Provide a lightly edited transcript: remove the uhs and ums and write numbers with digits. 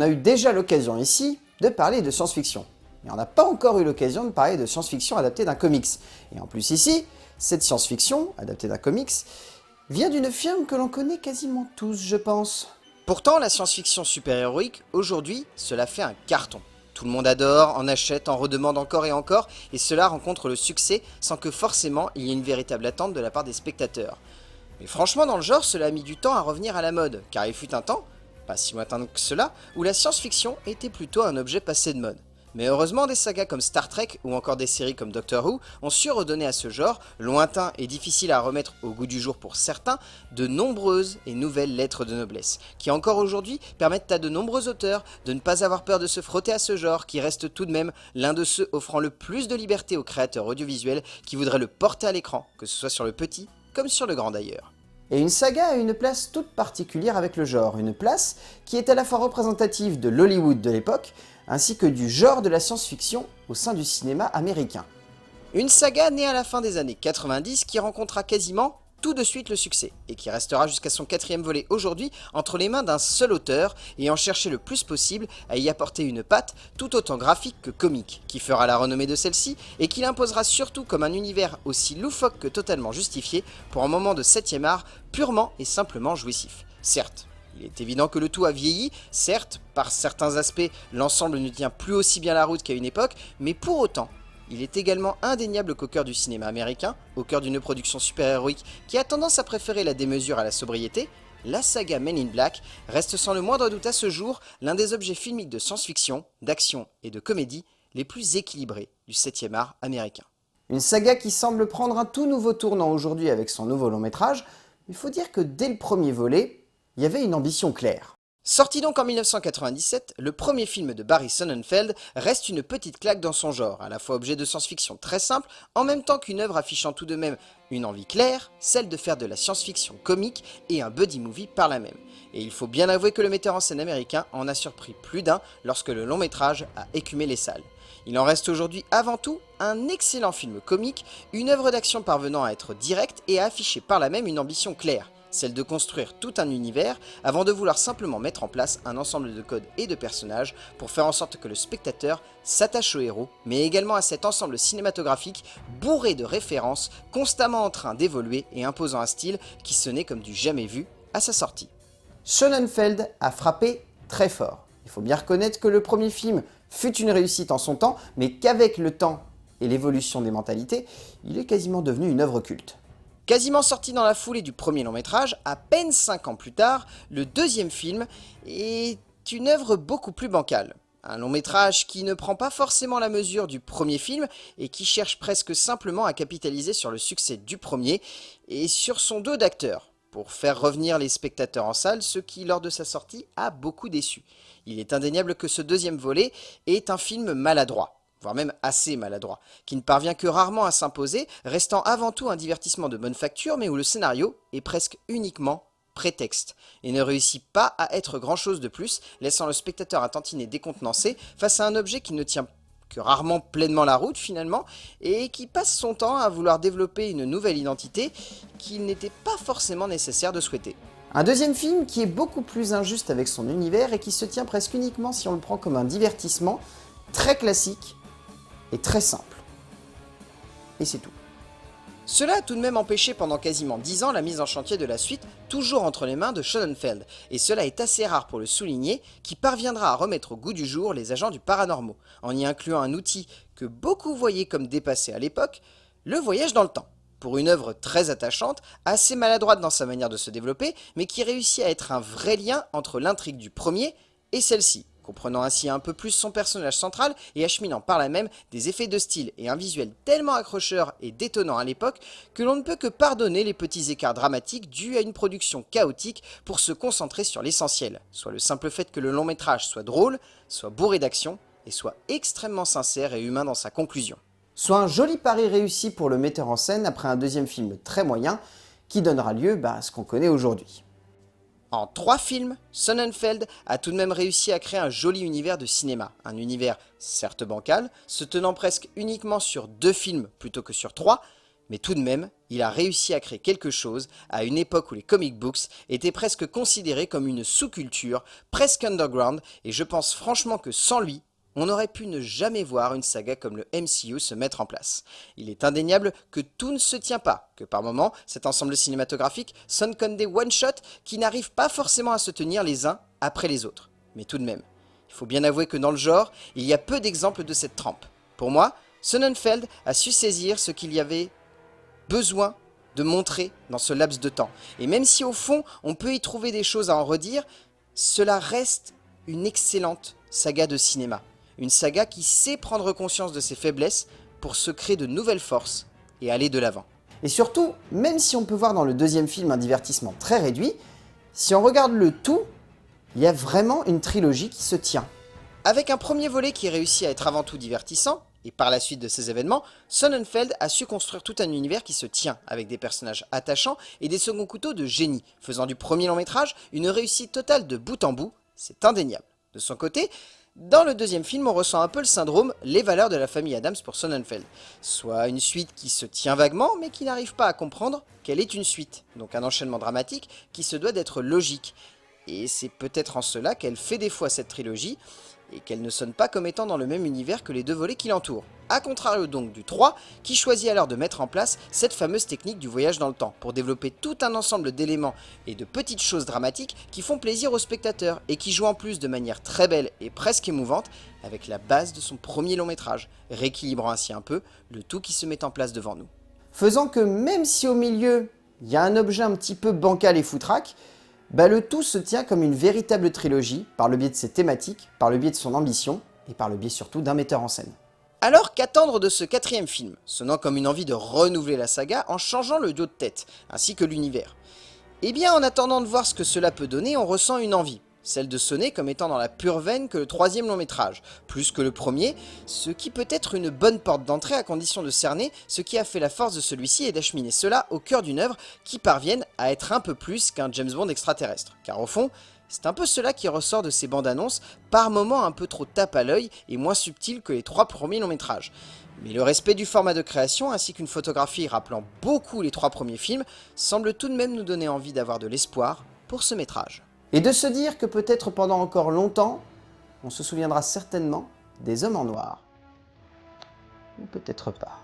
a eu déjà l'occasion ici de parler de science-fiction. Mais on n'a pas encore eu l'occasion de parler de science-fiction adaptée d'un comics. Et en plus ici, cette science-fiction, adaptée d'un comics, vient d'une firme que l'on connaît quasiment tous, je pense. Pourtant, la science-fiction super-héroïque, aujourd'hui, cela fait un carton. Tout le monde adore, en achète, en redemande encore et encore, et cela rencontre le succès sans que forcément il y ait une véritable attente de la part des spectateurs. Mais franchement, dans le genre, cela a mis du temps à revenir à la mode, car il fut un temps, pas si lointain que cela, où la science-fiction était plutôt un objet passé de mode. Mais heureusement, des sagas comme Star Trek ou encore des séries comme Doctor Who ont su redonner à ce genre, lointain et difficile à remettre au goût du jour pour certains, de nombreuses et nouvelles lettres de noblesse, qui encore aujourd'hui permettent à de nombreux auteurs de ne pas avoir peur de se frotter à ce genre, qui reste tout de même l'un de ceux offrant le plus de liberté aux créateurs audiovisuels qui voudraient le porter à l'écran, que ce soit sur le petit comme sur le grand d'ailleurs. Et une saga a une place toute particulière avec le genre, une place qui est à la fois représentative de l'Hollywood de l'époque, ainsi que du genre de la science-fiction au sein du cinéma américain. Une saga née à la fin des années 90 qui rencontra quasiment tout de suite le succès, et qui restera jusqu'à son 4e volet aujourd'hui entre les mains d'un seul auteur, ayant cherché le plus possible à y apporter une patte tout autant graphique que comique, qui fera la renommée de celle-ci, et qui l'imposera surtout comme un univers aussi loufoque que totalement justifié pour un moment de 7e art purement et simplement jouissif. Certes, il est évident que le tout a vieilli, certes, par certains aspects, l'ensemble ne tient plus aussi bien la route qu'à une époque, mais pour autant, il est également indéniable qu'au cœur du cinéma américain, au cœur d'une production super-héroïque qui a tendance à préférer la démesure à la sobriété, la saga Men in Black reste sans le moindre doute à ce jour l'un des objets filmiques de science-fiction, d'action et de comédie les plus équilibrés du 7e art américain. Une saga qui semble prendre un tout nouveau tournant aujourd'hui avec son nouveau long métrage, mais il faut dire que dès le premier volet, il y avait une ambition claire. Sorti donc en 1997, le premier film de Barry Sonnenfeld reste une petite claque dans son genre, à la fois objet de science-fiction très simple, en même temps qu'une œuvre affichant tout de même une envie claire, celle de faire de la science-fiction comique et un buddy movie par la même. Et il faut bien avouer que le metteur en scène américain en a surpris plus d'un lorsque le long métrage a écumé les salles. Il en reste aujourd'hui avant tout un excellent film comique, une œuvre d'action parvenant à être directe et à afficher par la même une ambition claire, celle de construire tout un univers avant de vouloir simplement mettre en place un ensemble de codes et de personnages pour faire en sorte que le spectateur s'attache au héros, mais également à cet ensemble cinématographique bourré de références, constamment en train d'évoluer et imposant un style qui sonnait comme du jamais vu à sa sortie. Sonnenfeld a frappé très fort. Il faut bien reconnaître que le premier film fut une réussite en son temps, mais qu'avec le temps et l'évolution des mentalités, il est quasiment devenu une œuvre culte. Quasiment sorti dans la foulée du premier long métrage, à peine 5 ans plus tard, le deuxième film est une œuvre beaucoup plus bancale. Un long métrage qui ne prend pas forcément la mesure du premier film et qui cherche presque simplement à capitaliser sur le succès du premier et sur son dos d'acteurs, pour faire revenir les spectateurs en salle, ce qui lors de sa sortie a beaucoup déçu. Il est indéniable que ce deuxième volet est un film maladroit, voire même assez maladroit, qui ne parvient que rarement à s'imposer, restant avant tout un divertissement de bonne facture, mais où le scénario est presque uniquement prétexte, et ne réussit pas à être grand chose de plus, laissant le spectateur à tantiner décontenancé face à un objet qui ne tient que rarement pleinement la route finalement, et qui passe son temps à vouloir développer une nouvelle identité qu'il n'était pas forcément nécessaire de souhaiter. Un deuxième film qui est beaucoup plus injuste avec son univers et qui se tient presque uniquement si on le prend comme un divertissement, très classique, et très simple. Et c'est tout. Cela a tout de même empêché pendant quasiment 10 ans la mise en chantier de la suite, toujours entre les mains de Sonnenfeld, et cela est assez rare pour le souligner, qui parviendra à remettre au goût du jour les agents du paranormaux, en y incluant un outil que beaucoup voyaient comme dépassé à l'époque, le voyage dans le temps. Pour une œuvre très attachante, assez maladroite dans sa manière de se développer, mais qui réussit à être un vrai lien entre l'intrigue du premier et celle-ci, comprenant ainsi un peu plus son personnage central et acheminant par là même des effets de style et un visuel tellement accrocheur et détonnant à l'époque que l'on ne peut que pardonner les petits écarts dramatiques dus à une production chaotique pour se concentrer sur l'essentiel, soit le simple fait que le long métrage soit drôle, soit bourré d'action et soit extrêmement sincère et humain dans sa conclusion. Soit un joli pari réussi pour le metteur en scène après un deuxième film très moyen qui donnera lieu à ce qu'on connaît aujourd'hui. En 3 films, Sonnenfeld a tout de même réussi à créer un joli univers de cinéma. Un univers certes bancal, se tenant presque uniquement sur 2 films plutôt que sur 3, Mais tout de même, il a réussi à créer quelque chose à une époque où les comic books étaient presque considérés comme une sous-culture, presque underground, et je pense franchement que sans lui, on aurait pu ne jamais voir une saga comme le MCU se mettre en place. Il est indéniable que tout ne se tient pas, que par moments, cet ensemble cinématographique sonne comme des one-shots qui n'arrivent pas forcément à se tenir les uns après les autres. Mais tout de même, il faut bien avouer que dans le genre, il y a peu d'exemples de cette trempe. Pour moi, Sonnenfeld a su saisir ce qu'il y avait besoin de montrer dans ce laps de temps. Et même si au fond, on peut y trouver des choses à en redire, cela reste une excellente saga de cinéma. Une saga qui sait prendre conscience de ses faiblesses pour se créer de nouvelles forces et aller de l'avant. Et surtout, même si on peut voir dans le deuxième film un divertissement très réduit, si on regarde le tout, il y a vraiment une trilogie qui se tient. Avec un premier volet qui réussit à être avant tout divertissant, et par la suite de ces événements, Sonnenfeld a su construire tout un univers qui se tient, avec des personnages attachants et des seconds couteaux de génie, faisant du premier long métrage une réussite totale de bout en bout, c'est indéniable. De son côté, dans le deuxième film, on ressent un peu le syndrome « les valeurs de la famille Addams » pour Sonnenfeld, soit une suite qui se tient vaguement, mais qui n'arrive pas à comprendre qu'elle est une suite, donc un enchaînement dramatique qui se doit d'être logique. Et c'est peut-être en cela qu'elle fait des fois cette trilogie, et qu'elle ne sonne pas comme étant dans le même univers que les deux volets qui l'entourent. A contrario donc du 3, qui choisit alors de mettre en place cette fameuse technique du voyage dans le temps, pour développer tout un ensemble d'éléments et de petites choses dramatiques qui font plaisir aux spectateurs, et qui jouent en plus de manière très belle et presque émouvante, avec la base de son premier long métrage, rééquilibrant ainsi un peu le tout qui se met en place devant nous. Faisant que même si au milieu, il y a un objet un petit peu bancal et foutraque, le tout se tient comme une véritable trilogie, par le biais de ses thématiques, par le biais de son ambition, et par le biais surtout d'un metteur en scène. Alors qu'attendre de ce quatrième film, sonnant comme une envie de renouveler la saga en changeant le dos de tête, ainsi que l'univers? Eh bien en attendant de voir ce que cela peut donner, on ressent une envie, celle de sonner comme étant dans la pure veine que le troisième long métrage, plus que le premier, ce qui peut être une bonne porte d'entrée à condition de cerner ce qui a fait la force de celui-ci et d'acheminer cela au cœur d'une œuvre qui parvienne à être un peu plus qu'un James Bond extraterrestre. Car au fond, c'est un peu cela qui ressort de ces bandes annonces, par moments un peu trop tape à l'œil et moins subtil que les trois premiers longs métrages. Mais le respect du format de création ainsi qu'une photographie rappelant beaucoup les trois premiers films semble tout de même nous donner envie d'avoir de l'espoir pour ce métrage. Et de se dire que peut-être pendant encore longtemps, on se souviendra certainement des Hommes en Noir. Ou peut-être pas.